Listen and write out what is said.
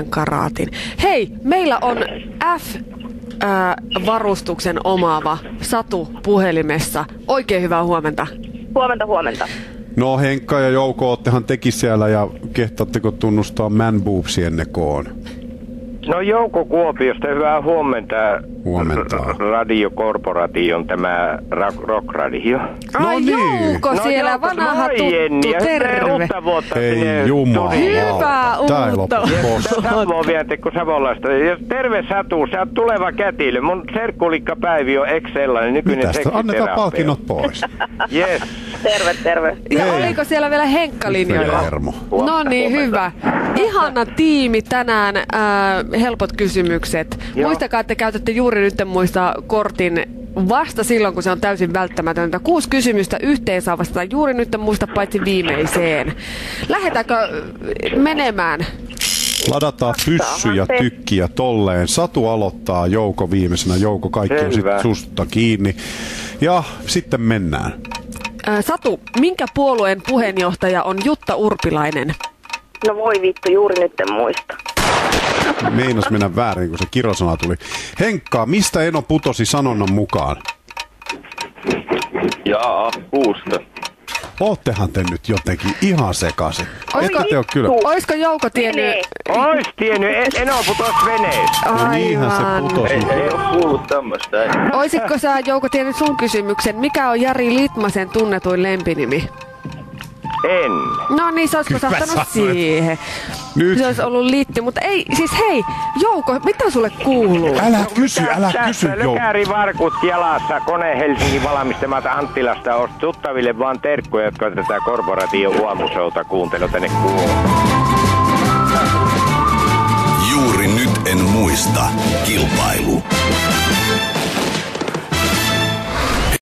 karaatin. Hei, meillä on F-varustuksen omaava Satu puhelimessa. Oikein hyvää huomenta. Huomenta. No Henkka ja Jouko, oottehan teki siellä ja kehtaatteko tunnustaa man boobsienne koon? No Jouko Kuopiosta, hyvää huomenta. Huomenta. Radiokorporaation tämä Rock-radio. Ai niin. Jouko siellä, Jouko, vanha tuttu, terve. Uutta vuotta Ei sinne jumala. Hyvää uutta. Savo viettekö Savolaista. Ja terve Satu, sä oot tuleva kätilö. Mun serkkulikkapäivi on ex-sellainen nykyinen seksiterapeutti. Annetaan palkinnot pois. Yes. Terve. Ja oliko siellä vielä Henkka-linjoilla? No niin, hyvä. Ihana tiimi tänään, helpot kysymykset. Joo. Muistakaa, että käytätte juuri nyt muista kortin vasta silloin, kun se on täysin välttämätöntä. 6 kysymystä yhteen saa vastata juuri nyt muista paitsi viimeiseen. Lähdetäänkö menemään? Ladataan pyssy ja tykkiä tolleen. Satu aloittaa, Jouko viimeisenä. Jouko, kaikki on sitten susta kiinni. Ja sitten mennään. Satu, minkä puolueen puheenjohtaja on Jutta Urpilainen? No voi vittu, juuri nyt en muista. Meinas mennä väärin, kun se kirosana tuli. Henkka, mistä Eno putosi sanonnan mukaan? Puusta. Oottehan te nyt jotenkin ihan sekaisin. Ette te ole kyllä. Oisko Jouko tiennyt? Ois tiennyt, Eno putos veneestä. No niinhän se putosi. Ei ole kuullut tämmöstä. Oisitko sä, Jouko, tiennyt sun kysymyksen? Mikä on Jari Litmasen tunnetuin lempinimi? En. No niin, se olisiko saattanut siihen. Nyt. Se olisi ollut liitti, mutta ei, siis hei, Jouko, mitä sulle kuuluu? Älä kysy, Tässä Jouko. lökärivarkut jalassa, kone Helsingin valmistamata Anttilasta. Oot tuttaville vaan terkkuja, jotka tätä korporaation huomusouta kuuntelevat tänne kuuloon. Juuri nyt en muista. Kilpailu.